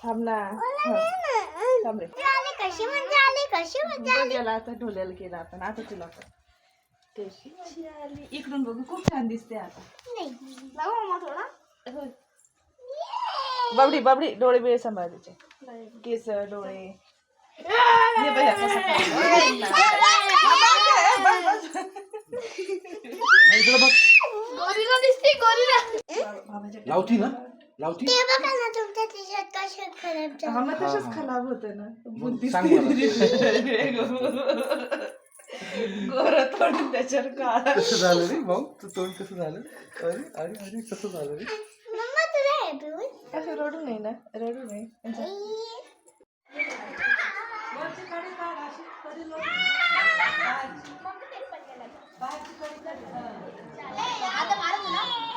थांब ना थांब रे. कशी मजा आली गेला आता ढोल्याला केला आपण आता तुला पण कशी मजा आली. इकडून बघू खूप छान दिसते आता. होय. बाबडी बाबडी डोळे बिळे सांभाळ तिचे केस डोळे. हे बघ कसं गोरीला दिसते लावती ना लावती. ते बघा ना तुमच्या टी-शर्ट कसे खराब हा मग तसंच खराब होतं ना. बुद्धी सांग गोर तोडून त्याच्यावर काळा. कसं झालं रे भाऊ तू तोंड कसं झालं. अरे अरे अरे कसं झालं रे. मम्मा तुला हॅपी होईल. असं रडू नये ना रडू नये. आता मारू ना.